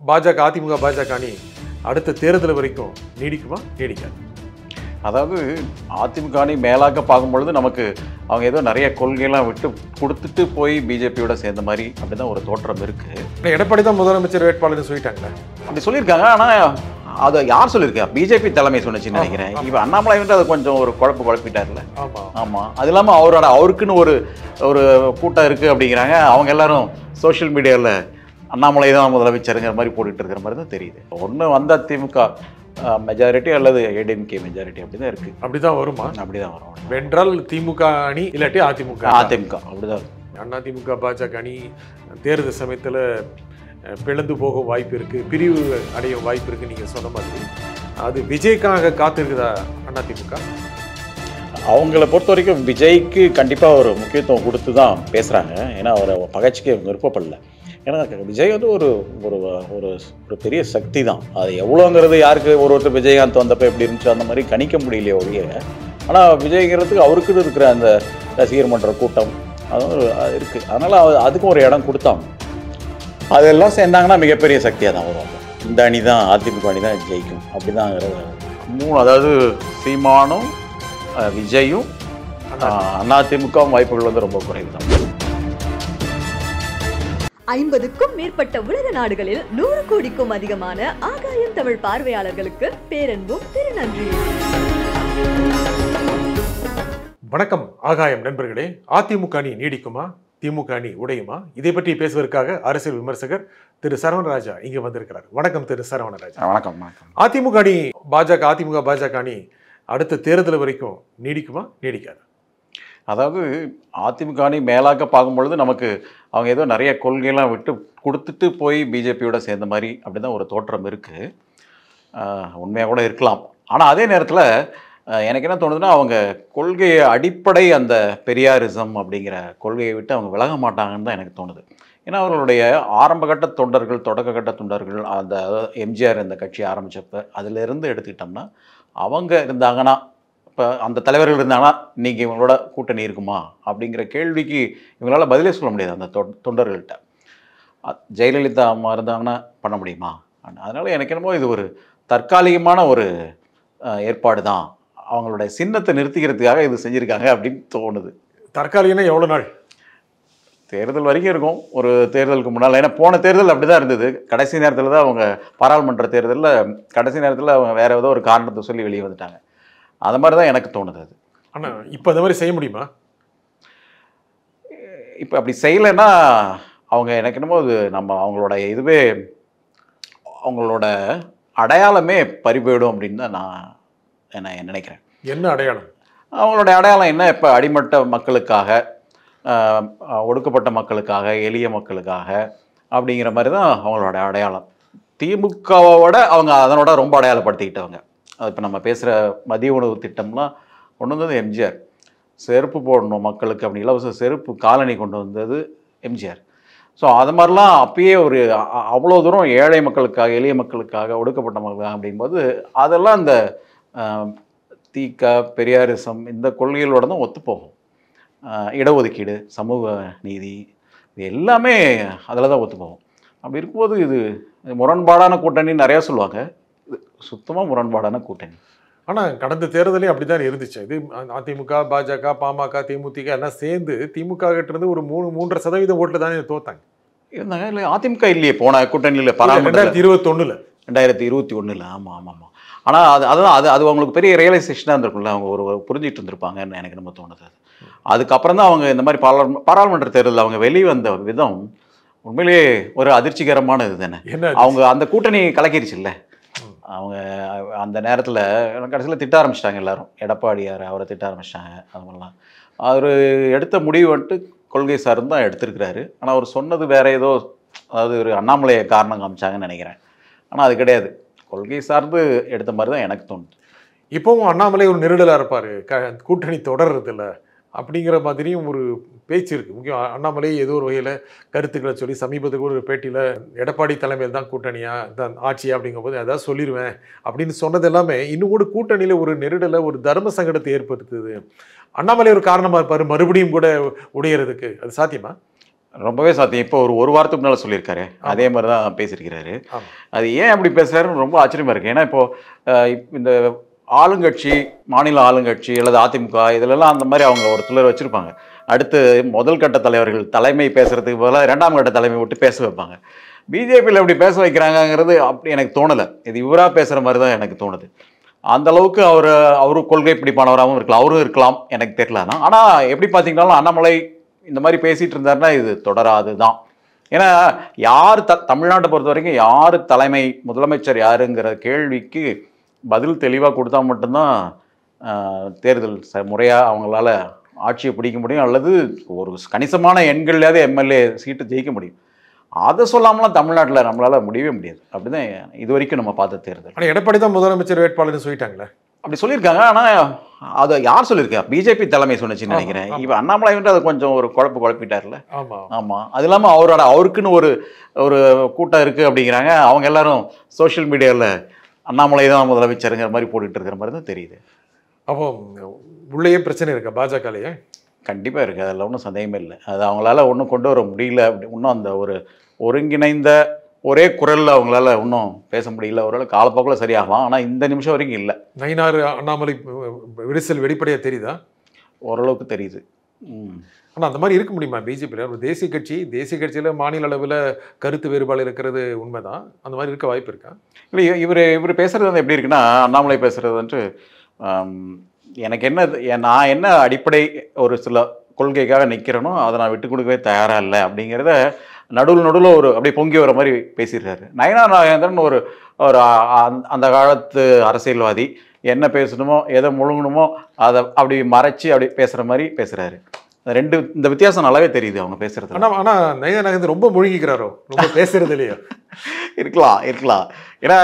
பாஜக, அதிமுக, பாஜக அணி அடுத்த தேர்தல் வரைக்கும் நீடிக்குமா, நீடிக்காது? அதாவது அதிமுக அணி மேலாக்க பார்க்கும்பொழுது நமக்கு அவங்க ஏதோ நிறைய கொள்கையெல்லாம் விட்டு கொடுத்துட்டு போய் பிஜேபியோட சேர்ந்த மாதிரி அப்படிதான் ஒரு தோற்றம் இருக்கு. எடப்பாடி தான் முதலமைச்சர் வேட்பாளர்னு சொல்லிட்டாங்களே. அப்படி சொல்லியிருக்காங்க. ஆனால் அதை யார் சொல்லியிருக்கா? பிஜேபி தலைமை சொன்னிச்சுன்னு நினைக்கிறேன். இப்போ அண்ணாமலை வந்து அதை கொஞ்சம் ஒரு குழப்பிட்டார்ல. ஆமாம். அது இல்லாமல் அவருக்குன்னு ஒரு கூட்டம் இருக்குது அப்படிங்கிறாங்க. அவங்க எல்லாரும் சோஷியல் மீடியாவில் அண்ணாமலை தான் முதலமைச்சருங்கிற மாதிரி போட்டுட்டு இருக்கிற மாதிரி தான் தெரியுது. ஒன்று வந்த திமுக மெஜாரிட்டி அல்லது ஏடிஎம்கே மெஜாரிட்டி அப்படி தான் இருக்குது. அப்படி தான் வருமா? அப்படி தான் வரும். வென்றால் திமுக அணி, இல்லாட்டி அதிமுக. அப்படி தான் இருக்கும். அதிமுக பாஜக அணி தேர்தல் சமயத்தில் பிளந்து போக வாய்ப்பு இருக்குது, பிரிவு அடைய வாய்ப்பு இருக்குது. நீங்கள் சொன்ன மாதிரி அது விஜய்க்காக காத்திருக்குதா அதிமுக? அவங்கள பொறுத்த வரைக்கும் விஜய்க்கு கண்டிப்பாக ஒரு முக்கியத்துவம் கொடுத்து தான் பேசுகிறாங்க. ஏன்னா அவரை பகச்சிக்க விருப்பப்படல. ஏன்னா விஜய் வந்து ஒரு ஒரு ஒரு பெரிய சக்தி தான். அது எவ்வளோங்கிறது யாருக்கு ஒருத்தர் விஜயகாந்த் வந்தப்போ எப்படி இருந்துச்சு அந்த மாதிரி கணிக்க முடியலையே ஒழிய. ஆனால் விஜய்ங்கிறதுக்கு அவருக்குன்னு இருக்கிற அந்த ரசிகர் மன்ற கூட்டம் அதுவும் இருக்குது. அதனால் அதுக்கும் ஒரு இடம் கொடுத்தாங்க. அதெல்லாம் சேர்ந்தாங்கன்னா மிகப்பெரிய சக்தியாக தான் வருவாங்க. இந்த அணி தான், அதிமுக அணி தான் ஜெயிக்கும். அப்படி தான் அதாவது சீமானும் விஜயும் அதிமுகவும் வாய்ப்புகள் வந்து ரொம்ப குறைவு தான். 50க்கும் மேற்பட்ட உலக நாடுகளில் 100 கோடிக்கும் அதிகமான ஆகாயம் தமிழ் பார்வையாளர்களுக்கு பேரன்பும் திருநன்றி. வணக்கம் ஆகாயம் நண்பர்களே. அதிமுக அணி நீடிக்குமா, திமுக அணி உடையுமா? இதை பற்றி பேசுவதற்காக அரசியல் விமர்சகர் திரு சரவணராஜா இங்கே வந்திருக்கிறார். வணக்கம் திரு சரவணராஜா. வணக்கம். அதிமுக அணி அதிமுக பாஜக அணி அடுத்த தேர்தல் வரைக்கும் நீடிக்குமா, நீடிக்காது? அதாவது அதிமுக அணி மேலாக்க பார்க்கும்பொழுது நமக்கு அவங்க ஏதோ நிறைய கொள்கையெல்லாம் விட்டு கொடுத்துட்டு போய் பிஜேபியோட சேர்ந்த மாதிரி அப்படி தான் ஒரு தோற்றம் இருக்குது. உண்மையாக கூட இருக்கலாம். ஆனால் அதே நேரத்தில் எனக்கு என்ன தோணுதுன்னா, அவங்க கொள்கையை அடிப்படை அந்த பெரியாரிசம் அப்படிங்கிற கொள்கையை விட்டு அவங்க விலக மாட்டாங்கன்னு தான் எனக்கு தோணுது. ஏன்னா அவர்களுடைய ஆரம்பகட்ட தொண்டர்கள், தொடக்க கட்ட தொண்டர்கள், அந்த எம்ஜிஆர் இந்த கட்சி ஆரம்பித்தப்போ அதிலிருந்து எடுத்துக்கிட்டோம்னா அவங்க இருந்தாங்கன்னா, இப்போ அந்த தலைவர்கள் இருந்தாங்கன்னா இன்றைக்கி இவங்களோட கூட்டணி இருக்குமா அப்படிங்கிற கேள்விக்கு இவங்களால் பதிலே சொல்ல முடியாது அந்த தொண்டர்கள்ட்ட. ஜெயலலிதா அம்மா இருந்தாங்கன்னா பண்ண முடியுமா? அதனால் எனக்கு என்னமோ இது ஒரு தற்காலிகமான ஒரு ஏற்பாடு தான். அவங்களுடைய சின்னத்தை நிறுத்திக்கிறதுக்காக இது செஞ்சுருக்காங்க அப்படின்னு தோணுது. தற்காலிகம்னா எவ்வளோ நாள்? தேர்தல் வரைக்கும் இருக்கும். ஒரு தேர்தலுக்கு முன்னால். ஏன்னா போன தேர்தல் அப்படி தான் இருந்தது. கடைசி நேரத்தில் தான் அவங்க பாராளுமன்ற தேர்தலில் கடைசி நேரத்தில் அவங்க வேறு ஏதோ ஒரு காரணத்தை சொல்லி வெளியே வந்துட்டாங்க. அது மாதிரி தான் எனக்கு தோணுது அது. ஆனால் இப்போ அந்த மாதிரி செய்ய முடியுமா? இப்போ அப்படி செய்யலைன்னா அவங்க எனக்கு என்னமோ அது அவங்களோட இதுவே அவங்களோட அடையாளமே பறிபோயிடும் அப்படின்னு தான் நான் நினைக்கிறேன். என்ன அடையாளம்? அவங்களோட அடையாளம் என்ன? இப்போ அடிமட்ட மக்களுக்காக, ஒடுக்கப்பட்ட மக்களுக்காக, எளிய மக்களுக்காக அப்படிங்கிற மாதிரி தான் அவங்களோட அடையாளம். திமுகவோட அவங்க அதனோட ரொம்ப அடையாளப்படுத்திக்கிட்டவங்க. அது இப்போ நம்ம பேசுகிற மதிய உணவு திட்டம்லாம் கொண்டு வந்தது எம்ஜிஆர். செருப்பு போடணும் மக்களுக்கு அப்படி இலவச செருப்பு காலனி கொண்டு வந்தது எம்ஜிஆர். ஸோ அது மாதிரிலாம் அப்பயே ஒரு அவ்வளோ தூரம் ஏழை மக்களுக்காக, எளிய மக்களுக்காக, ஒடுக்கப்பட்ட மக்களுக்காக அப்படிங்கும்போது அதெல்லாம் இந்த தீக்க பெரியாரிசம் இந்த கொள்கைகளோட தான் ஒத்துப்போகும். இடஒதுக்கீடு, சமூக நீதி, இது எல்லாமே அதில் தான் ஒத்துப்போகும். அப்படி இருக்கும்போது இது முரண்பாடான கூட்டணின்னு நிறையா சொல்லுவாங்க. இது சுத்தமாக முரண்பாடான கூட்டணி. ஆனால் கடந்த தேர்தலே அப்படி தான் இருந்துச்சு. இது அதிமுக, பாஜக, பாமக, தேமுதிக எல்லாம் சேர்ந்து திமுக கிட்ட இருந்து ஒரு 3.5% ஓட்டில் தானே தோத்தாங்க. இருந்தாங்க. இல்லை அதிமுக இல்லையே போன கூட்டணியில் 2021. ஆமாம். ஆனால் அது அவங்களுக்கு பெரிய ரியலைசேஷனாக இருந்திருக்கும்ல. அவங்க ஒரு புரிஞ்சிட்டு இருந்திருப்பாங்கன்னு எனக்கு நம்ம தோணுது. அதுக்கப்புறம் தான் அவங்க இந்த மாதிரி பாராளுமன்ற தேர்தலில் அவங்க வெளியே வந்த விதம் உண்மையிலேயே ஒரு அதிர்ச்சிகரமான இது தானே. அவங்க அந்த கூட்டணி கலக்கிருச்சு இல்லை. அவங்க அந்த நேரத்தில் கடைசியில் திட்ட ஆரம்பிச்சிட்டாங்க எல்லாரும். எடப்பாடியார் அவரை திட்ட ஆரம்பிச்சிட்டாங்க. அது மாதிரிலாம் அவர் எடுத்த முடிவு வந்துட்டு கொள்கை சார்ந்து தான் எடுத்திருக்கிறாரு. ஆனால் அவர் சொன்னது வேற ஏதோ, அதாவது ஒரு அண்ணாமலையை காரணம் காமிச்சாங்கன்னு நினைக்கிறேன். ஆனால் அது கிடையாது, கொள்கை சார்ந்து எடுத்த மாதிரி தான் எனக்கு தோணுது. இப்போவும் அண்ணாமலை ஒரு நெருடலாக இருப்பார், கூட்டணி தொடர்றதில்ல அப்படிங்கிற மாதிரியும் ஒரு பேச்சு இருக்குது. முக்கியம் அண்ணாமலை ஏதோ ஒரு வகையில் கருத்துக்களை சொல்லி சமீபத்துக்கு ஒரு பேட்டியில் எடப்பாடி தலைமையில் தான் கூட்டணியா தான் ஆட்சியா அப்படிங்கும்போது அதாவது சொல்லிடுவேன் அப்படின்னு சொன்னது எல்லாமே இன்னும் கூட கூட்டணியில் ஒரு நெருடலை, ஒரு தர்ம சங்கடத்தை ஏற்படுத்துது. அண்ணாமலை ஒரு காரணமாக இருப்பார் மறுபடியும் கூட உடையிறதுக்கு. அது சாத்தியமா? ரொம்பவே சாத்தியம். இப்போ ஒரு வாரத்துக்கு முன்னால் சொல்லியிருக்காரு, அதே மாதிரி தான் பேசியிருக்கிறாரு. ஆமா. அது ஏன் அப்படி பேசுகிறாருன்னு ரொம்ப ஆச்சரியமாக இருக்குது. ஏன்னா இப்போது இந்த ஆளுங்கட்சி, மாநில ஆளுங்கட்சி அல்லது அதிமுக இதிலெல்லாம் அந்த மாதிரி அவங்க ஒரு சிலர் வச்சுருப்பாங்க. அடுத்து முதல் கட்ட தலைவர்கள் தலைமை பேசுகிறதுக்கு பதிலாக 2ஆம் கட்ட தலைமை விட்டு பேச வைப்பாங்க. பிஜேபியில் எப்படி பேச வைக்கிறாங்கங்கிறது அப்படி எனக்கு தோணலை. இது இவராக பேசுகிற மாதிரி தான் எனக்கு தோணுது. அந்த அளவுக்கு அவரும் கொள்கை பிடிப்பானவராகவும் இருக்கலாம், அவரும் இருக்கலாம், எனக்கு தெரியல தான். ஆனால் எப்படி பார்த்தீங்கன்னாலும் அண்ணாமலை இந்த மாதிரி பேசிகிட்டு இருந்தாருன்னா இது தொடராது தான். ஏன்னா யார் தமிழ்நாட்டை பொறுத்த வரைக்கும் யார் தலைமை, முதலமைச்சர் யாருங்கிற கேள்விக்கு பதில் தெளிவாக கொடுத்தா மட்டும்தான் தேர்தல் முறையாக அவங்களால ஆட்சியை பிடிக்க முடியும், அல்லது ஒரு கணிசமான எண்கள்லையாவது எம்எல்ஏ சீட்டு ஜெயிக்க முடியும். அதை சொல்லாமலாம் தமிழ்நாட்டில் நம்மளால் முடியவே முடியாது. அப்படிதான் இது வரைக்கும் நம்ம பார்த்த தேர்தல். ஆனால் எடப்பாடி தான் முதலமைச்சர் வேட்பாளர்னு சொல்லிட்டாங்களே. அப்படி சொல்லியிருக்காங்க. ஆனால் அதை யார் சொல்லியிருக்கா? பிஜேபி தலைமை சொன்னிச்சுன்னு நினைக்கிறேன். இப்போ அண்ணாமலை வந்து அதை கொஞ்சம் ஒரு குழப்பிட்டார்ல. ஆமாம். அது இல்லாமல் அவருக்குன்னு ஒரு கூட்டம் இருக்குது அப்படிங்கிறாங்க. அவங்க எல்லாரும் சோஷியல் மீடியாவில் அண்ணாமலை தான் முதலமைச்சருங்கிற மாதிரி போட்டுக்கிட்டு இருக்கிற மாதிரி தான் தெரியுது. அப்போ உள்ளேயே பிரச்சனை இருக்கா பாஜகலையே? கண்டிப்பாக இருக்குது, அதில் ஒன்றும் சந்தேகமே இல்லை. அது அவங்களால ஒன்றும் கொண்டு வர முடியல. அப்படி இன்னும் அந்த ஒரு ஒருங்கிணைந்த ஒரே குரலில் அவங்களால இன்னும் பேச முடியல. ஒரு காலப்போக்கில் சரியாகலாம், ஆனால் இந்த நிமிஷம் வரைக்கும் இல்லை. நயினார் அண்ணாமலை விரிசல் வெளிப்படையாக தெரியுதா? ஓரளவுக்கு தெரியுது. ஆனால் அந்த மாதிரி இருக்க முடியுமா பிஜேபியில்? ஒரு தேசிய கட்சியில் மாநில அளவில் கருத்து வேறுபாடு இருக்கிறது உண்மைதான். அந்த மாதிரி இருக்க வாய்ப்பு இருக்கா? இல்லை, இவர் பேசுகிறது வந்து எப்படி இருக்குன்னா, அண்ணாமலை பேசுகிறது வந்து எனக்கு நான் என்ன அடிப்படை ஒரு சில கொள்கைக்காக நிற்கிறேனோ அதை நான் விட்டு கொடுக்கவே தயாராக இல்லை அப்படிங்கிறத நடுவில் அப்படியே பொங்கி வர மாதிரி பேசியிருக்காரு. நயினார் நாகேந்திரன் ஒரு அந்த காலத்து அரசியல்வாதி, என்ன பேசணுமோ எதை முழுங்கணுமோ அதை அப்படி மறைச்சி அப்படி பேசுகிற மாதிரி பேசுகிறாரு. இந்த வித்தியாசம் நல்லாவே தெரியுது அவங்க பேசுறது. ஆனால் நயினார் நாகேந்திரன் ரொம்ப முழுங்கிக்கிறாரோ, ரொம்ப பேசுறது இல்லையோ? இருக்கலாம். ஏன்னா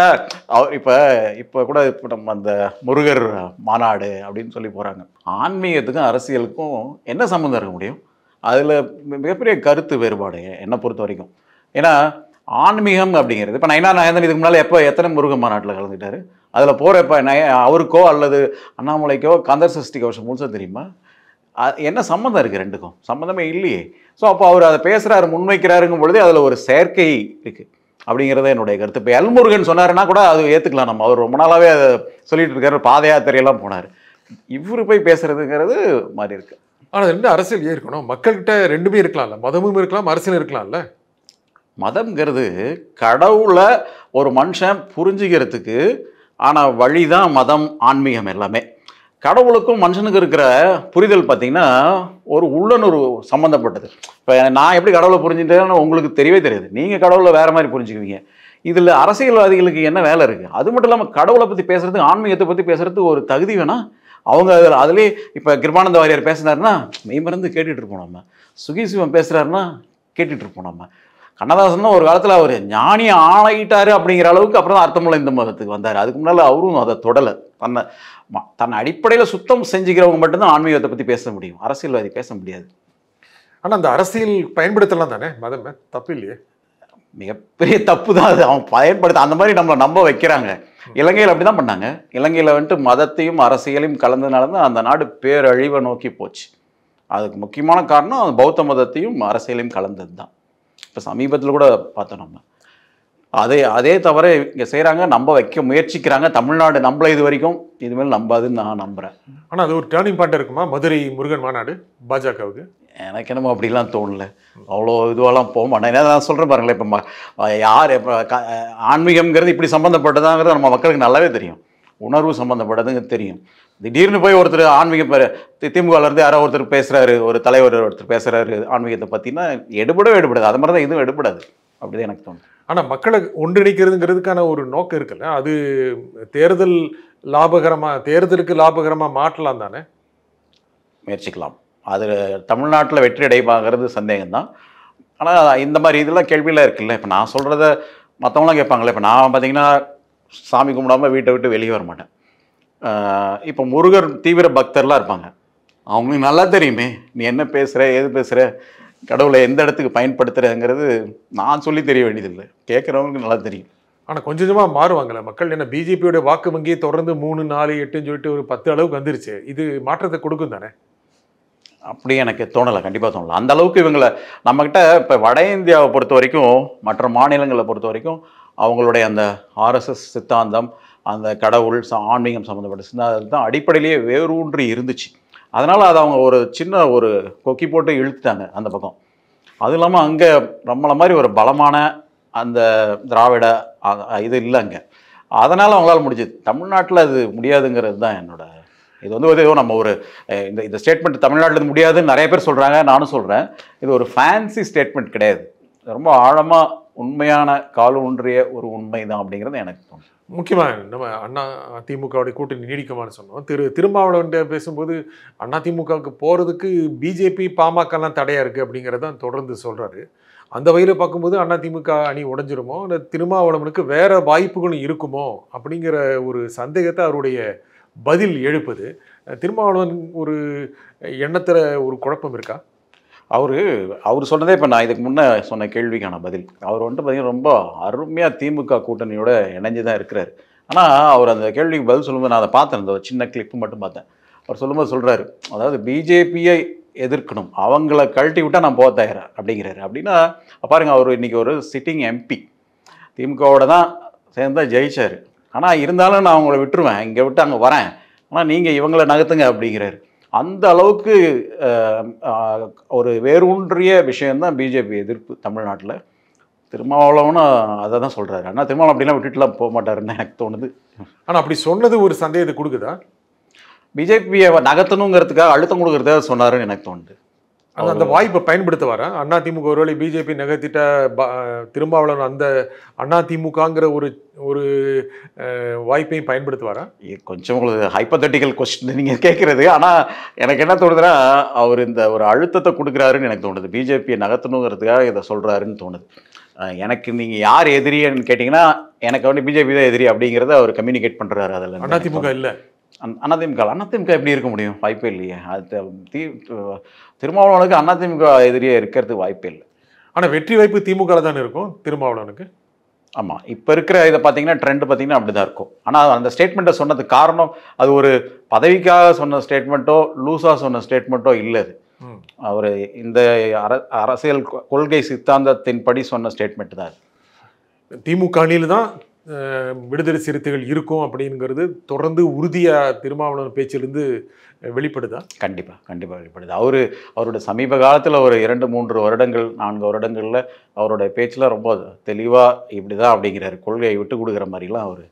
இப்போ கூட நம்ம அந்த முருகர் மாநாடு அப்படின்னு சொல்லி போகிறாங்க. ஆன்மீகத்துக்கும் அரசியலுக்கும் என்ன சம்மந்தம் இருக்க முடியும்? அதில் மிகப்பெரிய கருத்து வேறுபாடு என்னை பொறுத்த வரைக்கும். ஏன்னா ஆன்மீகம் அப்படிங்கிறது இப்போ நயினார் நாகேந்திரன் இதுக்கு முன்னால் எத்தனை முருகன் மாநாட்டில் கலந்துக்கிட்டாரு? அதில் போகிறப்ப அவருக்கோ அல்லது அண்ணாமலைக்கோ கந்தர் சஷ்டி கவசம் முழுசாக தெரியுமா? என்ன சம்மந்தம் இருக்குது? ரெண்டுக்கும் சம்மந்தமே இல்லையே. ஸோ அப்போ அவர் அதை பேசுகிறாரு, முன்வைக்கிறாருங்கும் பொழுதே அதில் ஒரு செயற்கை இருக்குது அப்படிங்கிறத என்னுடைய கருத்து. இப்போ எல்முருகன் சொன்னாருன்னா கூட அது ஏற்றுக்கலாம். நம்ம அவர் ரொம்ப நாளாகவே அதை சொல்லிட்டு இருக்காரு, பாத யாத்திரையெல்லாம் போனார். இவர் போய் பேசுறதுங்கிறது மாதிரி இருக்கு. ஆனால் ரெண்டு அரசியல் இருக்கணும், மக்கள்கிட்ட ரெண்டுமே இருக்கலாம்ல, மதமும் இருக்கலாம் அரசியல் இருக்கலாம்ல. மதம்ங்கிறது கடவுளை ஒரு மனுஷன் புரிஞ்சுக்கிறதுக்கு ஆனால் வழி தான் மதம், ஆன்மீகம் எல்லாமே. கடவுளுக்கும் மனுஷனுக்கு இருக்கிற புரிதல் பார்த்திங்கன்னா ஒரு உள்ளுணர்வு சம்மந்தப்பட்டது. இப்போ நான் எப்படி கடவுளை புரிஞ்சுட்டேன்னு உங்களுக்கு தெரியவே தெரியாது, நீங்கள் கடவுளை வேறு மாதிரி புரிஞ்சுக்குவீங்க. இதில் அரசியல்வாதிகளுக்கு என்ன வேலை இருக்குது? அது மட்டும் இல்லாமல் கடவுளை பற்றி பேசுகிறது, ஆன்மீகத்தை பற்றி பேசுகிறதுக்கு ஒரு தகுதி வேணால் அவங்க அதிலே இப்போ கிருபானந்த வாரியார் பேசுனாருன்னா மெய்மறந்து கேட்டுட்டு இருப்போம் நம்ம. சுகிசிவம் பேசுகிறாருன்னா கேட்டுட்டு இருப்போம் நம்ம. கண்ணதாசன் ஒரு காலத்தில் அவர் ஞானியை ஆளாயிட்டாரு அப்படிங்கிற அளவுக்கு அப்புறம் தான் அர்த்தமுள்ள இந்த மதத்துக்கு வந்தார். அதுக்கு முன்னால் அவரும் அதை தொடலை. தன்னை அடிப்படையில் சுத்தம் செஞ்சுக்கிறவங்க மட்டும்தான் ஆன்மீகத்தை பற்றி பேச முடியும், அரசியல்வாதி பேச முடியாது. ஆனால் அந்த அரசியல் பயன்படுத்தலாம் தானே மதமே, தப்பு இல்லையே? மிகப்பெரிய தப்பு தான் அது. அவன் பயன்படுத்த அந்த மாதிரி நம்மளை நம்ப வைக்கிறாங்க. இலங்கையில் அப்படி தான் பண்ணாங்க. இலங்கையில் வந்துட்டு மதத்தையும் அரசியலையும் கலந்ததுனால தான் அந்த நாடு பேரழிவை நோக்கி போச்சு. அதுக்கு முக்கியமான காரணம் பௌத்த மதத்தையும் அரசியலையும் கலந்தது தான். இப்போ சமீபத்தில் கூட பார்த்தோம் நம்ம அதே தவிர இங்கே செய்கிறாங்க, நம்ப வைக்க முயற்சிக்கிறாங்க. தமிழ்நாடு நம்மள இது வரைக்கும் இதுமாதிரி நம்பாதுன்னு நான் நம்புகிறேன். ஆனால் அது ஒரு டேர்னிங் பாயிண்ட் இருக்குமா மதுரை முருகன் மாநாடு பாஜகவுக்கு? எனக்கு என்னமோ அப்படிலாம் தோணல. அவ்வளோ இதுவெல்லாம் போக மாட்டேன். ஏன்னா நான் சொல்கிறேன் பாருங்களேன், இப்போ யார் இப்போ ஆன்மீகம்ங்கிறது இப்படி சம்மந்தப்பட்டதாங்கிறது நம்ம மக்களுக்கு நல்லாவே தெரியும், உணர்வு சம்மந்தப்பட்டதுங்க தெரியும். திடீர்னு போய் ஒருத்தர் ஆன்மீகம் திமுகலேருந்து யாரோ ஒருத்தர் பேசுகிறாரு, ஒரு தலைவர் ஒருத்தர் பேசுகிறாரு ஆன்மீகத்தை பற்றினா எடுபடாது. அது மாதிரி தான் இதுவும் எடுபடாது. அப்படிதான் எனக்கு தோணுது. ஆனால் மக்களை ஒன்றிணைக்கிறதுங்கிறதுக்கான ஒரு நோக்கம் இருக்குல்ல, அது தேர்தலுக்கு லாபகரமாக மாற்றலாம் தானே? முயற்சிக்கலாம். அது தமிழ்நாட்டில் வெற்றி அடைவாங்கிறது சந்தேகம்தான். ஆனால் இந்த மாதிரி இதெல்லாம் கேள்வியெல்லாம் இருக்குல்ல. இப்போ நான் சொல்கிறத மற்றவங்களாம் கேட்பாங்களே. இப்போ நான் பார்த்தீங்கன்னா சாமி கும்பிடாமல் வீட்டை விட்டு வெளியே வர மாட்டேன். இப்போ முருகர் தீவிர பக்தர்லாம் இருப்பாங்க, அவங்களுக்கு நல்லா தெரியுமே நீ என்ன பேசுகிற, ஏது பேசுகிற, கடவுளை எந்த இடத்துக்கு பயன்படுத்துகிறேங்கிறது நான் சொல்லி தெரிய வேண்டியதில்லை, கேட்குறவங்களுக்கு நல்லா தெரியும். ஆனால் கொஞ்சம் கொஞ்சமாக மாறுவாங்கள்ல மக்கள். ஏன்னா பிஜேபியோட வாக்கு வங்கியை தொடர்ந்து 3, 4, 8ன்னு சொல்லிட்டு ஒரு 10 அளவுக்கு வந்துருச்சு. இது மாற்றத்தை கொடுக்கும் தானே? அப்படி எனக்கு தோணலை, கண்டிப்பாக தோணலை. அந்த அளவுக்கு இவங்களை நம்மக்கிட்ட இப்போ வட இந்தியாவை பொறுத்த வரைக்கும், மற்ற மாநிலங்களை பொறுத்த வரைக்கும் அவங்களுடைய அந்த ஆர்எஸ்எஸ் சித்தாந்தம், அந்த கடவுள் ஆன்மீகம் சம்மந்தப்பட்ட சித்தாந்தம் தான் அடிப்படையிலேயே வேரூன்றி இருந்துச்சு. அதனால் அதை அவங்க ஒரு சின்ன ஒரு கொக்கி போட்டு இழுத்துட்டாங்க அந்த பக்கம். அதுவும் இல்லாமல் அங்கே நம்மளை மாதிரி ஒரு பலமான அந்த திராவிட இது இல்லை அங்கே. அதனால் அவங்களால முடிஞ்சது. தமிழ்நாட்டில் அது முடியாதுங்கிறது தான் என்னோட இது. ஏதோ நம்ம ஒரு இந்த ஸ்டேட்மெண்ட் தமிழ்நாட்டில் முடியாதுன்னு நிறைய பேர் சொல்கிறாங்க, நானும் சொல்கிறேன். இது ஒரு ஃபேன்சி ஸ்டேட்மெண்ட் கிடையாது, ரொம்ப ஆழமாக உண்மையான கால் ஊன்றிய ஒரு உண்மை தான் அப்படிங்கிறது எனக்கு தோணும். முக்கியமாக நம்ம அண்ணா திமுகவுடைய கூட்டணி நீடிக்குமான்னு சொன்னோம். திருமாவளவன் பேசும்போது அண்ணா திமுகவுக்கு போகிறதுக்கு பிஜேபி பாமகலாம் தடையாக இருக்குது அப்படிங்கிறதான் தொடர்ந்து சொல்கிறாரு. அந்த வகையில் பார்க்கும்போது அண்ணா திமுக அணி உடைஞ்சிருமோ, இல்லை திருமாவளவனுக்கு வேறு வாய்ப்புகளும் இருக்குமோ அப்படிங்கிற ஒரு சந்தேகத்தை அவருடைய பதில் எழுப்புது. திருமாவளவன் ஒரு எண்ணத்தில் ஒரு குழப்பம் இருக்கா? அவர் சொன்னதே இப்போ நான் இதுக்கு முன்னே சொன்ன கேள்விக்கான பதில். அவர் பார்த்தீங்கன்னா ரொம்ப அருமையாக திமுக கூட்டணியோட இணைஞ்சு தான் இருக்கிறார். ஆனால் அவர் அந்த கேள்விக்கு பதில் சொல்லும்போது நான் அதை பார்த்தேன், அந்த சின்ன கிளிப்பு மட்டும் பார்த்தேன். அவர் சொல்லும்போது சொல்கிறாரு, அதாவது பிஜேபியை எதிர்க்கணும், அவங்கள கழட்டி விட்டால் நான் போக தயாரா அப்படிங்கிறாரு. அப்படின்னா பாருங்க, அவர் இன்றைக்கி ஒரு சிட்டிங் எம்பி, திமுகவோட தான் சேர்ந்தா ஜெயிச்சார். ஆனால் இருந்தாலும் நான் அவங்கள விட்டுருவேன், இங்கே விட்டு அங்கே வரேன், ஆனால் நீங்கள் இவங்கள நகர்த்துங்க அப்படிங்கிறாரு. அந்த அளவுக்கு ஒரு வேரூன்றிய விஷயந்தான் பிஜேபி எதிர்ப்பு தமிழ்நாட்டில். திருமாவளவனும் அதை தான் சொல்கிறாரு. ஆனால் திருமாவளவன் அப்படிலாம் விட்டுட்டுலாம் போக மாட்டாருன்னு எனக்கு தோணுது. ஆனால் அப்படி சொன்னது ஒரு சந்தேகத்தை கொடுக்குதா? பிஜேபியை நகர்த்தணுங்கிறதுக்காக அழுத்தம் கொடுக்குறதா சொன்னாருன்னு எனக்கு தோணுது. அந்த வாய்ப்பை பயன்படுத்துவாரா? அண்ணா திமுக ஒருவேளை பிஜேபி நகர்த்திட்ட திருமாவளவன் அந்த அண்ணா திமுகங்கிற ஒரு வாய்ப்பையும் பயன்படுத்துவாரா? கொஞ்சம் உங்களுக்கு ஹைப்போதெட்டிக்கல் கொஸ்டின் நீங்கள் கேட்குறது. ஆனால் எனக்கு என்ன தோணுதுன்னா, அவர் இந்த ஒரு அழுத்தத்தை கொடுக்குறாருன்னு எனக்கு தோணுது. பிஜேபியை நகர்த்தணுங்கிறதுக்காக இதை சொல்கிறாருன்னு தோணுது. எனக்கு நீங்கள் யார் எதிரின்னு கேட்டிங்கன்னா, எனக்கு வந்து பிஜேபி தான் எதிரி அப்படிங்கிறத அவர் கம்யூனிகேட் பண்ணுறாரு. அதில் அண்ணா திமுக இல்லை, அதிமுக எப்படி இருக்க முடியும்? வாய்ப்பே இல்லையே. அது திருமாவளவனுக்கு அதிமுக எதிரியே இருக்கிறதுக்கு வாய்ப்பே இல்லை. ஆனால் வெற்றி வாய்ப்பு திமுக தானே இருக்கும் திருமாவளவனுக்கு. ஆமாம், இப்போ இருக்கிற இதை பார்த்தீங்கன்னா ட்ரெண்ட் பார்த்தீங்கன்னா அப்படி தான் இருக்கும். ஆனால் அந்த ஸ்டேட்மெண்ட்டை சொன்னதுக்கு காரணம் அது ஒரு பதவிக்காக சொன்ன ஸ்டேட்மெண்ட்டோ லூஸாக சொன்ன ஸ்டேட்மெண்ட்டோ இல்லை. அவர் இந்த அரசியல் கொள்கை சித்தாந்தத்தின்படி சொன்ன ஸ்டேட்மெண்ட் தான். திமுக அணியில் தான் விடுதலை சிறுத்தைகள் இருக்கும் அப்படிங்கிறது தொடர்ந்து உறுதியாக திருமாவளவன் பேச்சிலிருந்து வெளிப்படுதா? கண்டிப்பாக வெளிப்படுது. அவரோட சமீப காலத்தில் ஒரு 2-3 வருடங்கள் 4 வருடங்களில் அவரோட பேச்சில் ரொம்ப தெளிவாக இப்படி தான் அப்படிங்கிறாரு. கொள்கையை விட்டு கொடுக்குற மாதிரிலாம் அவர்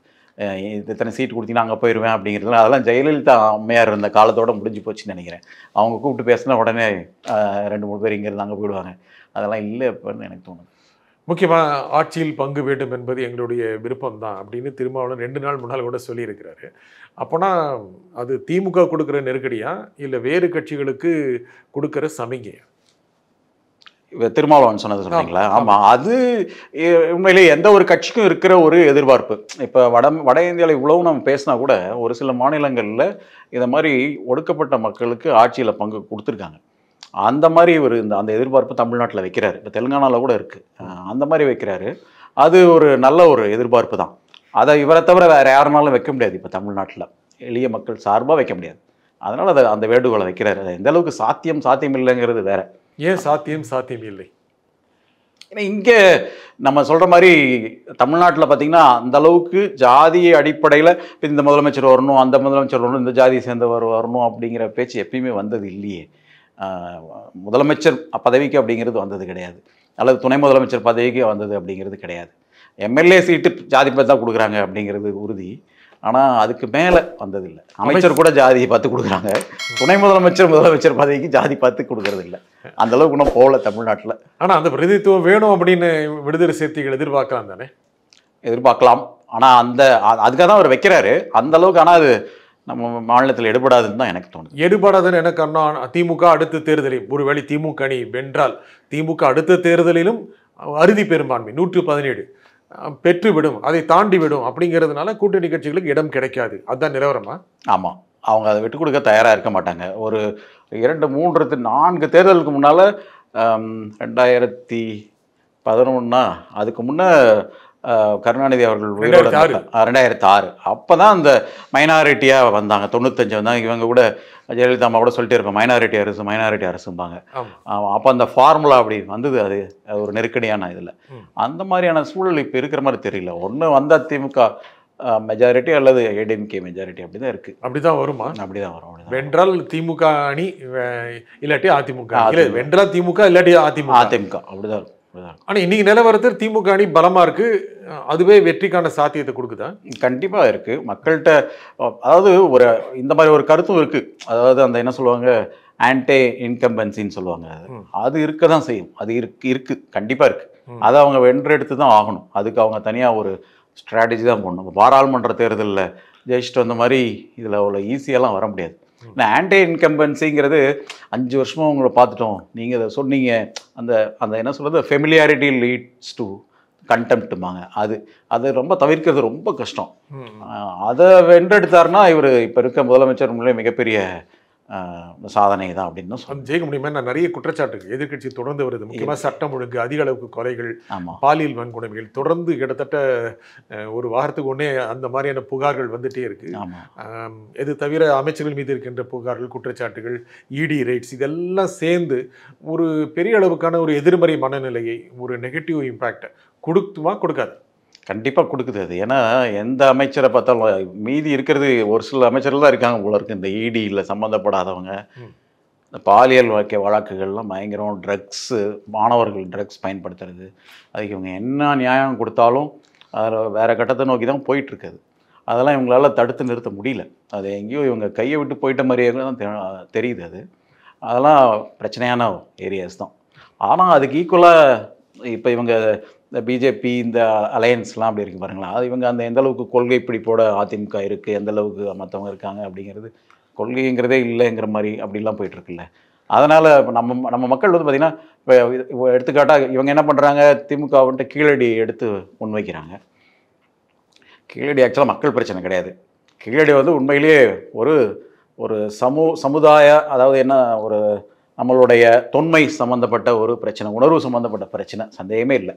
இத்தனை சீட் கொடுத்தீங்கன்னா அங்கே போயிடுவேன் அப்படிங்கிறதுலாம் அதெல்லாம் ஜெயலலிதா அம்மையார் இருந்த காலத்தோடு முடிஞ்சு போச்சுன்னு நினைக்கிறேன். அவங்க கூப்பிட்டு பேசினா உடனே 2-3 பேர் இங்கேருந்து அங்கே போயிடுவாங்க. அதெல்லாம் இல்லை இப்போன்னு எனக்கு தோணுது. முக்கியமாக ஆட்சியில் பங்கு வேண்டும் என்பது எங்களுடைய விருப்பம் தான் அப்படின்னு திருமாவளவன் 2 நாள் முன்னால் கூட சொல்லியிருக்கிறாரு. அப்போனா அது திமுக கொடுக்குற நெருக்கடியா இல்லை வேறு கட்சிகளுக்கு கொடுக்குற சமிகையா? திருமாவளவன் சொன்னது சொல்றீங்களா? ஆமாம், அது உண்மையிலேயே எந்த ஒரு கட்சிக்கும் இருக்கிற ஒரு எதிர்பார்ப்பு. இப்போ வட இந்தியாவில் இவ்வளவு நம்ம பேசினா கூட ஒரு சில மாநிலங்களில் இதை மாதிரி ஒடுக்கப்பட்ட மக்களுக்கு ஆட்சியில் பங்கு கொடுத்துருக்காங்க. அந்த மாதிரி அந்த எதிர்பார்ப்பு தமிழ்நாட்டில் வைக்கிறாரு. இப்போ தெலுங்கானாவில் கூட இருக்குது, அந்த மாதிரி வைக்கிறாரு. அது ஒரு நல்ல ஒரு எதிர்பார்ப்பு தான். அதை இவரை தவிர வேறு யாருனாலும் வைக்க முடியாது. இப்போ தமிழ்நாட்டில் எளிய மக்கள் சார்பாக வைக்க முடியாது. அதனால் அதை அந்த வேண்டுகோளை வைக்கிறாரு. அது எந்த அளவுக்கு சாத்தியம் இல்லைங்கிறது வேற. ஏன் சாத்தியம் இல்லை? ஏன்னா இங்கே நம்ம சொல்கிற மாதிரி தமிழ்நாட்டில் பார்த்திங்கன்னா அந்த அளவுக்கு ஜாதிய அடிப்படையில் இந்த முதலமைச்சர் வரணும், அந்த முதலமைச்சர் வரணும், இந்த ஜாதியை சேர்ந்தவர் வரணும் அப்படிங்கிற பேச்சு எப்பயுமே வந்தது இல்லையே. முதலமைச்சர் பதவிக்கு அப்படிங்கிறது வந்தது கிடையாது, அல்லது துணை முதலமைச்சர் பதவிக்கு வந்தது அப்படிங்கிறது கிடையாது. எம்எல்ஏ சீட்டு ஜாதி பார்த்து தான் கொடுக்குறாங்க அப்படிங்கிறது உறுதி. ஆனால் அதுக்கு மேலே வந்ததில்லை. அமைச்சர் கூட ஜாதியை பார்த்து கொடுக்குறாங்க, துணை முதலமைச்சர் பதவிக்கு ஜாதி பார்த்து கொடுக்கறது இல்லை. அந்த அளவுக்கு இன்னும் போகல தமிழ்நாட்டில். ஆனால் அந்த பிரதித்துவம் வேணும் அப்படின்னு விடுதலை சிறுத்தைகள் எதிர்பார்க்கலாம் தானே? எதிர்பார்க்கலாம். ஆனால் அதுக்காக தான் அவர் வைக்கிறாரு அந்த அளவுக்கு. ஆனால் அது நம்ம மாநிலத்தில் எடுபடாதுன்னு தான் எனக்கு தோணுது. எடுபடாதுன்னு எனக்கு அண்ணா திமுக அடுத்த தேர்தலில் ஒருவேளை திமுக அணி வென்றால் திமுக அடுத்த தேர்தலிலும் அறுதி பெரும்பான்மை 117 பெற்றுவிடும், அதை தாண்டி விடும் அப்படிங்கிறதுனால கூட்டணி கட்சிகளுக்கு இடம் கிடைக்காது. அதுதான் நிலவரமா? ஆமாம், அவங்க அதை விட்டு கொடுக்க தயாராக இருக்க மாட்டாங்க. ஒரு 2-3-4 தேர்தலுக்கு முன்னால் 2011 அதுக்கு முன்னே கருணாநிதி அவர்கள் உயிரோட 2006 அப்போ தான் அந்த மைனாரிட்டியாக வந்தாங்க. 95 வந்தாங்க. இவங்க கூட ஜெயலலிதா அம்மா கூட சொல்லிட்டே இருப்பேன், மைனாரிட்டி அரசும்பாங்க. அப்போ அந்த ஃபார்முலா அப்படி வந்தது. அது ஒரு நெருக்கடியான இதில் அந்த மாதிரியான சூழல் இப்போ இருக்கிற மாதிரி தெரியல. ஒன்று வந்தால் திமுக மெஜாரிட்டி அல்லது ஏடிஎம்கே மெஜாரிட்டி அப்படி தான் இருக்குது. அப்படி தான் வருமா? அப்படி தான் வரும். வென்றால் திமுக அணி, இல்லாட்டி அதிமுக. வென்றால் திமுக, இல்லாட்டி அதிமுக அப்படிதான் இருக்கும். ஆனால் இன்னைக்கு நிலவரத்தில் திமுக அணி பலமாக இருக்குது. அதுவே வெற்றிக்கான சாத்தியத்தை கொடுக்குதா? கண்டிப்பாக இருக்குது. மக்கள்கிட்ட அதாவது ஒரு இந்த மாதிரி ஒரு கருத்தும் இருக்குது. அதாவது அந்த என்ன சொல்லுவாங்க, ஆன்டி இன்கம்பன்சின்னு சொல்லுவாங்க. அது இருக்க தான் செய்யும். அது இருக்குது கண்டிப்பாக இருக்குது. அதை அவங்க வென்றெடுத்து தான் ஆகணும். அதுக்கு அவங்க தனியாக ஒரு ஸ்ட்ராட்டஜி தான் போடணும். பாராளுமன்ற தேர்தலில் ஜெயிச்சுட்டு வந்த மாதிரி இதில் அவ்வளோ ஈஸியெல்லாம் வர முடியாது. இந்த ஆன்டி இன்கம்பன்சிங்கிறது 5 வருஷமாக உங்களை பார்த்துட்டோம். நீங்கள் அதை சொன்னீங்க, அந்த அந்த என்ன சொல்கிறது, ஃபெமிலியாரிட்டி லீட்ஸ் டு கண்டெம்ப்ட்டுமாங்க. அது ரொம்ப தவிர்க்கிறது ரொம்ப கஷ்டம். அதை வென்றெடுத்தாருன்னா இவர் இப்போ இருக்க முதலமைச்சர் முன்னே மிகப்பெரிய சாதனை தான் அப்படின்னு சொல்லி ஜெயிக்க முடியுமா? நான் நிறைய குற்றச்சாட்டு எதிர்கட்சி தொடர்ந்து வருது. முக்கியமாக சட்டம் ஒழுங்கு, அதிக அளவுக்கு கொலைகள், பாலியல் வன்கொடுமைகள் தொடர்ந்து கிட்டத்தட்ட ஒரு வாரத்துக்கு ஒன்னே அந்த மாதிரியான புகார்கள் வந்துட்டே இருக்கு. இது தவிர அமைச்சர்கள் மீது இருக்கின்ற புகார்கள், குற்றச்சாட்டுகள், இடி ரைட்ஸ் இதெல்லாம் சேர்ந்து ஒரு பெரிய அளவுக்கான ஒரு எதிர்மறை மனநிலையை, ஒரு நெகட்டிவ் இம்பேக்டை கொடுக்குமா கொடுக்காது? கண்டிப்பாக கொடுக்குது அது. ஏன்னா எந்த அமைச்சரை பார்த்தாலும் மீதி இருக்கிறது ஒரு சில அமைச்சர்கள் தான் இருக்காங்க போல இருக்கு. இந்த இடியில் சம்மந்தப்படாதவங்க, இந்த பாலியல் வழக்குகள்லாம் பயங்கரம், ட்ரக்ஸு, மாணவர்கள் ட்ரக்ஸ் பயன்படுத்துறது, அதுக்கு இவங்க என்ன நியாயம் கொடுத்தாலும் அதில் வேறு கட்டத்தை நோக்கி தான் போயிட்டுருக்குது. அதெல்லாம் இவங்களால தடுத்து நிறுத்த முடியல. அது எங்கேயோ இவங்க கையை விட்டு போயிட்ட மாதிரியே தான் தெரியுது. அதெல்லாம் பிரச்சனையான ஏரியாஸ் தான். ஆனால் அதுக்கு ஈக்குவலாக இப்போ இவங்க இந்த பிஜேபி, இந்த அலையன்ஸ்லாம் அப்படி இருக்குது பாருங்களா, அது இவங்க அந்த எந்த அளவுக்கு கொள்கை பிடிப்போட அதிமுக இருக்குது, எந்த அளவுக்கு மற்றவங்க இருக்காங்க அப்படிங்கிறது, கொள்கைங்கிறதே இல்லைங்கிற மாதிரி அப்படிலாம் போயிட்டுருக்குல்ல. அதனால் நம்ம மக்கள் வந்து பார்த்திங்கன்னா இப்போ எடுத்துக்காட்டாக இவங்க என்ன பண்ணுறாங்க, திமுக வந்துட்டு கீழடி எடுத்து முன்வைக்கிறாங்க. கீழடி ஆக்சுவலாக மக்கள் பிரச்சனை கிடையாது. கீழடி வந்து உண்மையிலேயே ஒரு சமுதாய, அதாவது என்ன, ஒரு நம்மளுடைய தொன்மை சம்மந்தப்பட்ட ஒரு பிரச்சனை, உணர்வு சம்மந்தப்பட்ட பிரச்சனை, சந்தேகமே இல்லை.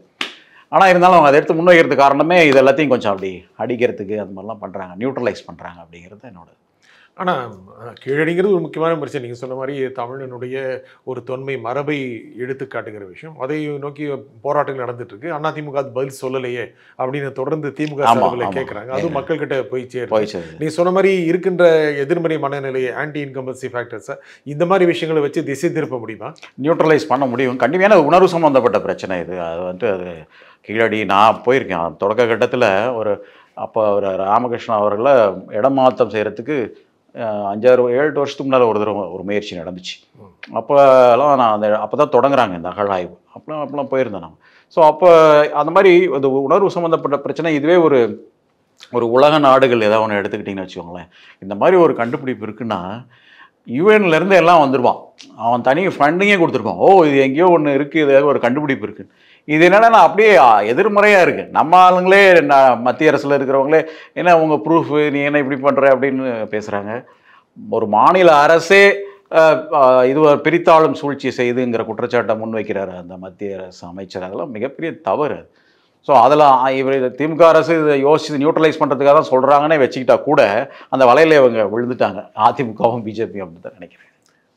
ஆனால் இருந்தாலும் அவங்க அதை எடுத்து முன்வைக்கிறதுக்கு காரணமே இது எல்லாத்தையும் கொஞ்சம் அப்படி அடிக்கிறதுக்கு அந்த மாதிரிலாம் பண்ணுறாங்க, நியூட்ரலைஸ் பண்ணுறாங்க அப்படிங்கிறது என்னோட. ஆனால் கீழடிங்கிறது ஒரு முக்கியமான பிரச்சனை. நீங்கள் சொன்ன மாதிரி தமிழனுடைய ஒரு தொன்மை மரபை எடுத்து காட்டுகிற விஷயம். அதை நோக்கி போராட்டங்கள் நடந்துட்டு இருக்கு. அதிமுக அது பதில் சொல்லலையே அப்படின்னு தொடர்ந்து திமுக கேட்குறாங்க. அதுவும் மக்கள்கிட்ட போய் சேரும். நீ சொன்ன மாதிரி இருக்கின்ற எதிர்மறை மனநிலையை, ஆன்டி இன்கம்பன்சி ஃபேக்டர்ஸை இந்த மாதிரி விஷயங்களை வச்சு திசை திருப்ப முடியுமா? நியூட்ரலைஸ் பண்ண முடியும். கண்டிப்பான உணர்வு சம்மந்தப்பட்ட பிரச்சனை இது. அது வந்துட்டு அது கீழடி நான் போயிருக்கேன். தொடக்க கட்டத்தில் அப்போ ஒரு ராமகிருஷ்ணன் அவர்களை இடமாற்றம் செய்கிறதுக்கு 5-7 வருஷத்துக்கு முன்னால் ஒரு தடவை ஒரு முயற்சி நடந்துச்சு. அப்போலாம் நான் அப்போ தான் தொடங்குறாங்க இந்த அகழாய்வு. அப்போலாம் போயிருந்தேன் நான். ஸோ அப்போ அந்த மாதிரி அந்த உணர்வு சம்மந்தப்பட்ட பிரச்சனை இதுவே ஒரு உலக நாடுகள் ஏதாவது ஒன்று எடுத்துக்கிட்டிங்கன்னு வச்சுக்கோங்களேன். இந்த மாதிரி ஒரு கண்டுபிடிப்பு இருக்குன்னா யூஎன்லேருந்து எல்லாம் வந்துடுவான். அவன் தனி ஃபண்டிங்கே கொடுத்துருப்பான். இது எங்கேயோ ஒன்று இருக்குது, இது ஒரு கண்டுபிடிப்பு இருக்குது. இது என்னென்னா அப்படியே எதிர்மறையாக இருக்குது. நம்ம ஆளுங்களே, மத்திய அரசில் இருக்கிறவங்களே, ஏன்னா உங்கள் ப்ரூஃபு, நீ என்ன இப்படி பண்ணுற அப்படின்னு பேசுகிறாங்க. ஒரு மாநில அரசே இது பிரித்தாளும் சூழ்ச்சி செய்துங்கிற குற்றச்சாட்டை முன்வைக்கிறார் அந்த மத்திய அரசு அமைச்சர். அதெல்லாம் மிகப்பெரிய தவறு. ஸோ அதில் இவர் திமுக அரசு இதை யோசிச்சு நியூட்ரலைஸ் பண்ணுறதுக்காக தான் சொல்கிறாங்கன்னே வச்சுக்கிட்டா கூட அந்த வலையில இவங்க விழுந்துட்டாங்க. அதிமுகவும் பிஜேபி அப்படின்னு தான் நினைக்கிறேன்.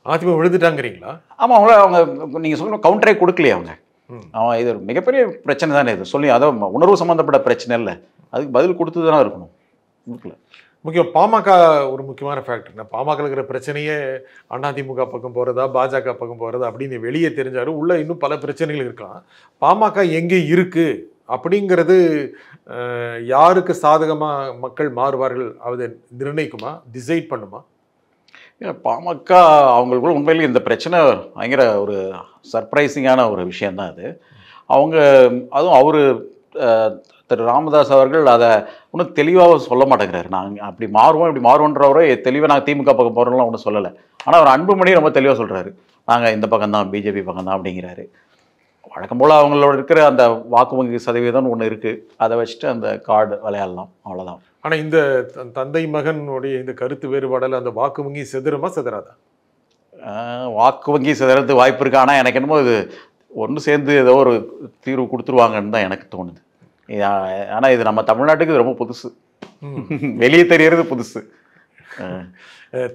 அதிமுக விழுந்துட்டாங்கிறீங்களா? ஆமாம், அவங்க நீங்கள் சொல்லணும், கவுண்டரே கொடுக்கலையே அவங்க. அவன் இது மிகப்பெரிய பிரச்சனை தானே இது. சொல்லி அதான் உணர்வு சம்மந்தப்பட்ட பிரச்சனை இல்லை, அதுக்கு பதில் கொடுத்து தானே இருக்கணும். முக்கியம் பாமக ஒரு முக்கியமான ஃபேக்டர். பாமக இருக்கிற பிரச்சனையே அதிமுக பக்கம் போகிறதா, பாஜக பக்கம் போகிறதா அப்படின்னு வெளியே தெரிஞ்சாலும் உள்ள இன்னும் பல பிரச்சனைகள் இருக்கலாம். பாமக எங்கே இருக்குது அப்படிங்கிறது யாருக்கு சாதகமாக மக்கள் மாறுவார்கள் அதை நிர்ணயிக்குமா, டிசைட் பண்ணுமா? பாமக அவங்களுக்குள்ள உண்மையிலேயே இந்த பிரச்சனை பயங்கர ஒரு சர்ப்ரைசிங்கான ஒரு விஷயந்தான் அது. அதுவும் அவர் திரு ராமதாஸ் அவர்கள் அதை ஒன்றும் தெளிவாக சொல்ல மாட்டேங்கிறாரு. நாங்கள் அப்படி மாறுவோம், இப்படி மாறுவோன்றவரே தெளிவாக நாங்கள் திமுக பக்கம் போகிறோம்லாம் ஒன்றும் சொல்லலை. ஆனால் அவர் அன்புமணி ரொம்ப தெளிவாக சொல்கிறாரு, நாங்கள் இந்த பக்கம் தான், பிஜேபி பக்கம் தான் அப்படிங்கிறாரு. வழக்கம் போல் அவங்களோட இருக்கிற அந்த வாக்கு வங்கி சதவீதம் ஒன்று இருக்குது, அதை வச்சுட்டு அந்த கார்டு விளையாடலாம், அவ்வளோதான். ஆனால் இந்த தந்தை மகனுடைய இந்த கருத்து வேறுபாடில் அந்த வாக்கு வங்கி செதறுமா செதறாதா? வாக்கு வங்கி செதறதுக்கு வாய்ப்பு இருக்கு. ஆனால் எனக்கு என்னமோ இது ஒன்று சேர்ந்து ஏதோ ஒரு தீர்வு கொடுத்துருவாங்கன்னு தான் எனக்கு தோணுது. ஆனால் இது நம்ம தமிழ்நாட்டுக்கு இது ரொம்ப புதுசு, வெளியே தெரியறது புதுசு.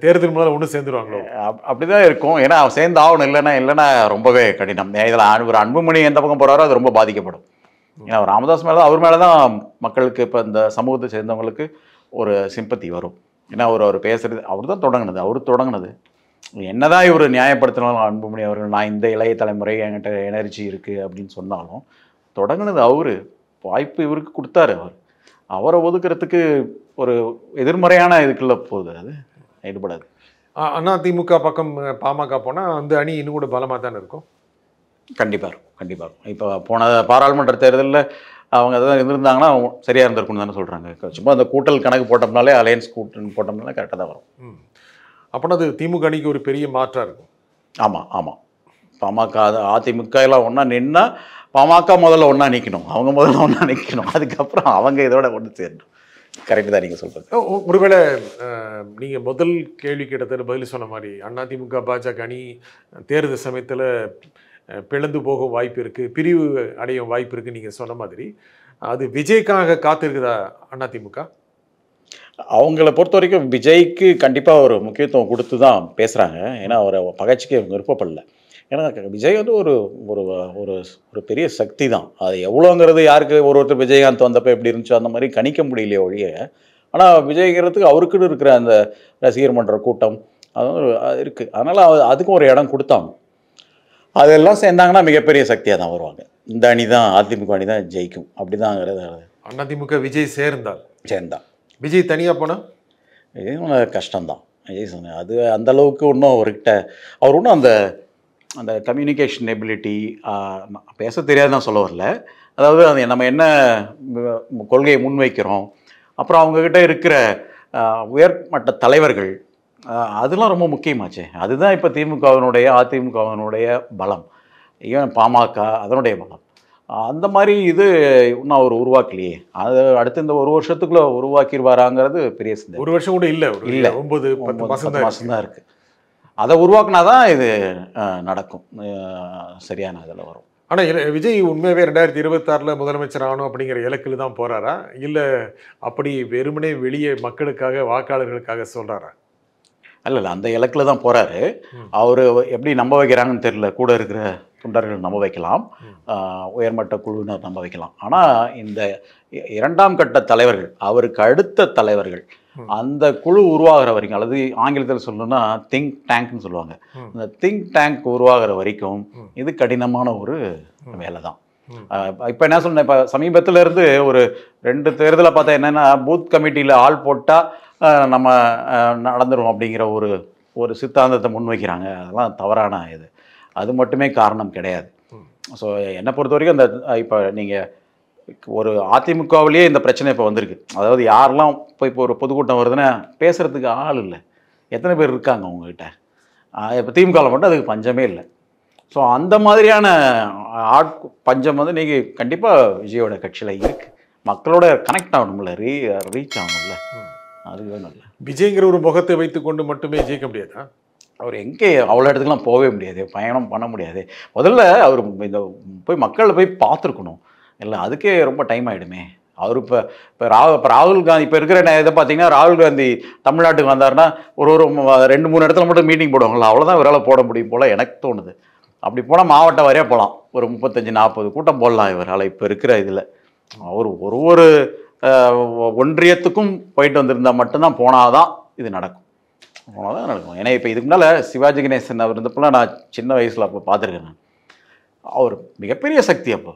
தேர்தல் முதல்ல ஒன்று சேர்ந்துருவாங்களோ அப்படிதான் இருக்கும். ஏன்னா சேர்ந்து ஆகணும், இல்லைன்னா ரொம்பவே கடினம். இதில் ஒரு அன்புமணி எந்த பக்கம் போகிறாரோ அது ரொம்ப பாதிக்கப்படும். ஏன்னா ராமதாஸ் மேலே அவர் மேலே தான் மக்களுக்கு இப்போ இந்த சமூகத்தை சேர்ந்தவங்களுக்கு ஒரு சிம்பத்தி வரும். ஏன்னா அவர் பேசுறது அவர் தான் தொடங்கினது. என்னதான் இவர் நியாயப்படுத்தினாலும் அன்புமணி அவர்கள் நான் இந்த இளைய தலைமுறை என்கிட்ட எனர்ஜி இருக்குது அப்படின்னு சொன்னாலும் தொடங்கினது அவரு. வாய்ப்பு இவருக்கு கொடுத்தாரு. அவரை ஒதுக்குறதுக்கு ஒரு எதிர்மறையான இதுக்குள்ள போகுது, அது ஈடுபடாது. அதிமுக பக்கம் பாமக போனால் அந்த அணி இன்னும் கூட பலமாக தானே இருக்கும். கண்டிப்பாக இருக்கும். இப்போ போன பாராளுமன்ற தேர்தலில் அவங்க அதான் இருந்திருந்தாங்கன்னா சரியாக இருந்திருக்குன்னு தானே சொல்கிறாங்க. சும்மா அந்த கூட்டல் கணக்கு போட்டோம்னாலே அலையன்ஸ் கூட்டல் போட்டோம்னாலே கரெக்டாக தான் வரும். அப்போனா அது திமுக அணிக்கு ஒரு பெரிய மாற்றாக இருக்கும். ஆமாம். பாமக அதிமுக எல்லாம் ஒன்றா நின்னா பாமக முதல்ல ஒன்றா நிற்கணும், அவங்க முதல்ல ஒன்றா நிற்கணும், அதுக்கப்புறம் அவங்க இதோட ஒன்று சேரணும். கரெக்டு தான் நீங்கள் சொல்கிறது. ஒருவேளை நீங்கள் முதல் கேள்வி கேட்டதில் பதில் சொன்ன மாதிரி அதிமுக பாஜக அணி தேர்தல் சமயத்தில் பிளந்து போக வாய்ப்பு இருக்குது, பிரிவு அடையும் வாய்ப்பு இருக்குன்னு நீங்கள் சொன்ன மாதிரி அது விஜய்க்காக காத்திருக்குதா அதிமுக? அவங்கள பொறுத்த வரைக்கும் விஜய்க்கு கண்டிப்பாக ஒரு முக்கியத்துவம் கொடுத்து தான் பேசுகிறாங்க. ஏன்னா அவரை பகச்சிக்க அவங்க விருப்பப்படல. ஏன்னா விஜய் வந்து ஒரு ஒரு ஒரு ஒரு பெரிய சக்தி தான். அது எவ்வளோங்கிறது யாருக்கு ஒருத்தர் விஜயகாந்த் வந்தப்போ எப்படி இருந்துச்சோ அந்த மாதிரி கணிக்க முடியலையே ஒழிய, ஆனால் விஜய்ங்கிறதுக்கு அவருக்குன்னு இருக்கிற அந்த ரசிகர் மன்ற கூட்டம் அது இருக்குது. அதனால் அதுக்கும் ஒரு இடம் கொடுத்தாங்க. அதெல்லாம் சேர்ந்தாங்கன்னா மிகப்பெரிய சக்தியாக தான் வருவாங்க. இந்த அணி தான் அதிமுக அணி தான் ஜெயிக்கும். அப்படி தாங்கிறது. அதிமுக விஜய் சேர்ந்தா விஜய் தனியாக போனால் இது கஷ்டம்தான். விஜய் சொன்ன அது அந்தளவுக்கு இன்னும் அவர்கிட்ட அவர் ஒன்றும் அந்த அந்த கம்யூனிகேஷன் எபிலிட்டி பேச தெரியாது தான் சொல்ல வரல. அதாவது அது நம்ம என்ன கொள்கையை முன்வைக்கிறோம், அப்புறம் அவங்கக்கிட்ட இருக்கிற உயர்மட்ட தலைவர்கள், அதெல்லாம் ரொம்ப முக்கியமாச்சு. அதுதான் இப்போ திமுகவினுடைய அதிமுகவினுடைய பலம், ஈவன் பாமக அதனுடைய பலம். அந்த மாதிரி இது இன்னும் அவர் உருவாக்கலையே. அது அடுத்து இந்த ஒரு வருஷத்துக்குள்ளே உருவாக்கிடுவாராங்கிறது பெரிய சிந்தனை. ஒரு வருஷம் கூட இல்லை, 9-10 மாதம் தான் இருக்குது. அதை உருவாக்குனா தான் இது நடக்கும், சரியான இதில் வரும். ஆனால் விஜய் உண்மையாகவே 2026 முதலமைச்சர் ஆகணும் அப்படிங்கிற இலக்கில் தான் போகிறாரா, இல்லை அப்படி வெறுமனே வெளியே மக்களுக்காக வாக்காளர்களுக்காக சொல்கிறாரா? இல்லை அந்த இலக்கில் தான் போகிறாரு. அவர் எப்படி நம்ப வைக்கிறாங்கன்னு தெரியல. கூட இருக்கிற தொண்டர்கள் நம்ப வைக்கலாம், உயர்மட்ட குழுவினர் நம்ப வைக்கலாம். ஆனால் இந்த இரண்டாம் கட்ட தலைவர்கள், அவருக்கு அடுத்த தலைவர்கள், அந்த குழு உருவாகிற வரைக்கும், அல்லது ஆங்கிலத்தில் சொல்லணும்னா திங்க் டேங்க்னு சொல்லுவாங்க, அந்த திங்க் டேங்க் உருவாகிற வரைக்கும் இது கடினமான ஒரு வேலை தான். இப்போ என்ன சொன்னேன், இப்போ சமீபத்தில் இருந்து ஒரு 2 தேர்தலை பார்த்தா என்னென்னா பூத் கமிட்டியில் ஆள் போட்டால் நம்ம நடந்துடும் அப்படிங்கிற ஒரு சித்தாந்தத்தை முன்வைக்கிறாங்க. அதெல்லாம் தவறான இது. அது மட்டுமே காரணம் கிடையாது. ஸோ என்னை பொறுத்த வரைக்கும் அந்த இப்போ நீங்கள் ஒரு அதிமுகவிலேயே இந்த பிரச்சனை இப்போ வந்திருக்கு. அதாவது யாரெல்லாம் இப்போ ஒரு பொதுக்கூட்டம் வருதுன்னா பேசுகிறதுக்கு ஆள் இல்லை. எத்தனை பேர் இருக்காங்க உங்ககிட்ட? இப்போ திமுகவில் மட்டும் அதுக்கு பஞ்சமே இல்லை. ஸோ அந்த மாதிரியான பஞ்சம் வந்து நீங்கள் கண்டிப்பாக விஜயோட கட்சியில் இருக்குது. மக்களோட கனெக்ட் ஆகணும்ல, ரீச் ஆகணும்ல, அது வேணும். இல்லை விஜய்ங்கிற ஒரு முகத்தை வைத்து கொண்டு மட்டுமே ஜெயிக்க முடியாதா? அவர் எங்கே அவ்வளோ இடத்துக்குலாம் போகவே முடியாது, பயணம் பண்ண முடியாது. முதல்ல அவர் இந்த போய் மக்களை போய் பார்த்துருக்கணும். இல்லை அதுக்கே ரொம்ப டைம் ஆகிடுமே. அவர் இப்போ ராகுல் காந்தி இப்போ இருக்கிற இதை பார்த்தீங்கன்னா, ராகுல் காந்தி தமிழ்நாட்டுக்கு வந்தார்னா ஒரு 2-3 இடத்துல மட்டும் மீட்டிங் போடுவாங்களா, அவ்வளோதான் இவரால் போட முடியும் போல் எனக்கு தோணுது. அப்படி போனால் மாவட்ட வரையாக போகலாம், ஒரு 35-40 கூட்டம் போடலாம் இவரால் இப்போ இருக்கிற இதில். அவர் ஒரு ஒன்றியத்துக்கும் போயிட்டு வந்திருந்தால் மட்டும்தான் போனாதான் இது நடக்கும். ஏன்னா இப்போ இதுக்கு முன்னால் சிவாஜி கணேசன் அவர் இருந்தப்பெல்லாம் நான் சின்ன வயசில் அப்போ பார்த்துருக்கேன். அவர் மிகப்பெரிய சக்தி அப்போ.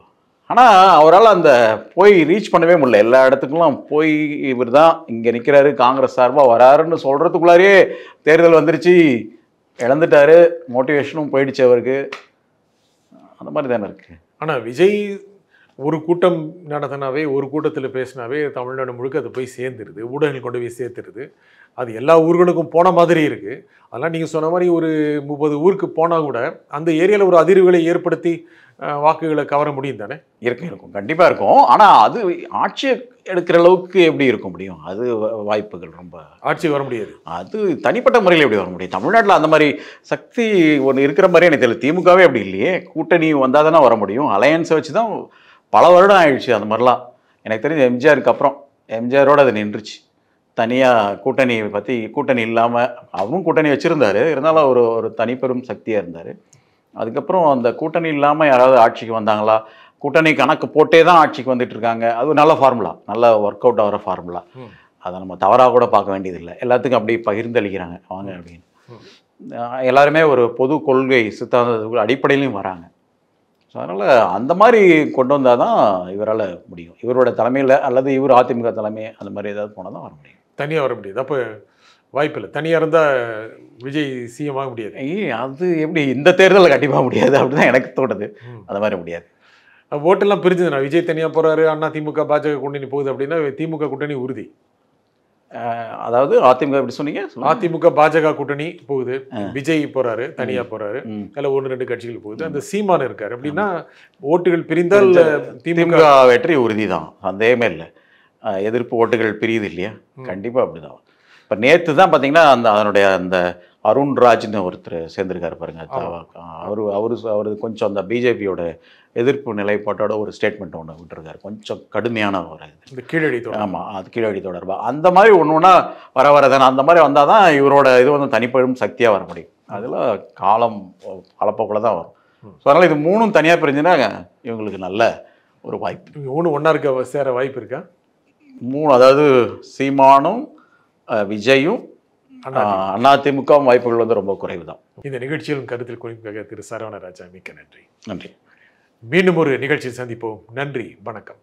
ஆனால் அவரால் அந்த போய் ரீச் பண்ணவே முடியல. எல்லா இடத்துக்குலாம் போய் இவர் தான் இங்கே நிற்கிறாரு, காங்கிரஸ் சார்பாக வராருன்னு சொல்கிறதுக்குள்ளாரே தேர்தல் வந்துருச்சு, இழந்துட்டார், மோட்டிவேஷனும் போயிடுச்சு அவருக்கு. அந்த மாதிரி தானே இருக்குது. ஆனால் விஜய் ஒரு கூட்டம் நடத்தினாவே, ஒரு கூட்டத்தில் பேசினாவே தமிழ்நாடு முழுக்க அது போய் சேர்ந்துருது, ஊடகங்கள் கொண்டு போய் சேர்த்துருது. அது எல்லா ஊர்களுக்கும் போன மாதிரி இருக்குது. அதெல்லாம் நீங்கள் சொன்ன மாதிரி ஒரு 30 ஊருக்கு போனால் கூட அந்த ஏரியாவில் ஒரு அதிர்வுகளை ஏற்படுத்தி வாக்குகளை கவர முடியும் தானே? இருக்கும், கண்டிப்பாக இருக்கும். ஆனால் அது ஆட்சி எடுக்கிற அளவுக்கு எப்படி இருக்க முடியும்? அது வாய்ப்புகள் ரொம்ப, ஆட்சி வர முடியாது. அது தனிப்பட்ட முறையில் எப்படி வர முடியும்? தமிழ்நாட்டில் அந்த மாதிரி சக்தி ஒன்று இருக்கிற மாதிரி எனக்கு தெரியல. திமுகவே அப்படி இல்லையே. கூட்டணி வந்தால் தானே வர முடியும். அலையன்ஸை வச்சு தான் பல வருடம் ஆயிடுச்சு. அந்த மாதிரிலாம் எனக்கு தெரிஞ்ச எம்ஜிஆருக்கு அப்புறம் எம்ஜிஆரோட அது நின்றுச்சு. தனியாக கூட்டணியை பற்றி கூட்டணி இல்லாமல் அவரும் கூட்டணி வச்சுருந்தார், இருந்தாலும் ஒரு தனிப்பெரும் சக்தியாக இருந்தார். அதுக்கப்புறம் அந்த கூட்டணி இல்லாமல் யாராவது ஆட்சிக்கு வந்தாங்களா, கூட்டணி கணக்கு போட்டே தான் ஆட்சிக்கு வந்துட்டு இருக்காங்க. அது நல்ல ஃபார்முலா, நல்ல ஒர்க் அவுட் ஆகிற ஃபார்முலா. அதை நம்ம தவறாக கூட பார்க்க வேண்டியதில்லை. எல்லாத்துக்கும் அப்படி பகிர்ந்தளிக்கிறாங்க வாங்க அப்படின்னு. எல்லாருமே ஒரு பொது கொள்கை சித்தாந்தத்துக்கு அடிப்படையிலையும் வராங்க. ஸோ அதனால் அந்த மாதிரி கொண்டு வந்தால் தான் இவரால் முடியும். இவரோட தலைமையில் அல்லது இவர் அதிமுக தலைமை அந்த மாதிரி ஏதாவது போனால் தான் வர முடியும். தனியாக வர முடியாது. அப்போ வாய்ப்பு இல்லை. தனியாக இருந்தால் விஜய் சிஎம் ஆக முடியாது. அது எப்படி இந்த தேர்தலில் கண்டிப்பாக முடியாது அப்படிதான் எனக்கு தோணுது. அந்த மாதிரி முடியாது. ஓட்டெல்லாம் பிரிஞ்சுதுண்ணா. விஜய் தனியாக போகிறாரு, அண்ணா திமுக பாஜக கூட்டணி போகுது அப்படின்னா திமுக கூட்டணி உறுதி. அதாவது அதிமுக எப்படி சொன்னீங்க? அதிமுக பாஜக கூட்டணி போகுது, விஜய் போறாரு, தனியா போறாரு, அதில் 1-2 கட்சிகள் போகுது, அந்த சீமான் இருக்காரு. அப்படின்னா ஓட்டுகள் பிரிந்தால் திமுக வெற்றி உறுதி தான், சந்தேகமே இல்லை. எதிர்ப்பு ஓட்டுகள் பிரியுது இல்லையா, கண்டிப்பாக அப்படிதான். இப்போ நேற்று தான் பார்த்தீங்கன்னா அதனுடைய அந்த அருண்ராஜ்னு ஒருத்தர் சேர்ந்திருக்காரு பாருங்க. அவரு கொஞ்சம் அந்த பிஜேபியோட எதிர்ப்பு நிலைப்பாட்டோட ஒரு ஸ்டேட்மெண்ட் ஒன்று விட்டுருக்காரு, கொஞ்சம் கடுமையான ஒரு கீழடி. ஆமாம், அது கீழடி தொடர்பாக அந்த மாதிரி ஒன்று வரதானே. அந்த மாதிரி வந்தால் தான் இவரோட இது வந்து தனிப்பெரும் சக்தியாக வர முடியும். அதில் காலப்போக்கில் தான் வரும். ஸோ அதனால் இது 3ம் தனியாக பிரிஞ்சுன்னா இவங்களுக்கு நல்ல ஒரு வாய்ப்பு. 3 ஒன்றா இருக்க சேர வாய்ப்பு இருக்கா? 3 அதாவது சீமானும் விஜயும் அதிமுக வாய்ப்புகள் வந்து ரொம்ப குறைவு தான். இந்த நிகழ்ச்சியிலும் கருத்தில் குறிப்பாக திரு சரவணராஜா, மிக்க நன்றி. நன்றி. மீண்டும் ஒரு நிகழ்ச்சியில் சந்திப்போம். நன்றி, வணக்கம்.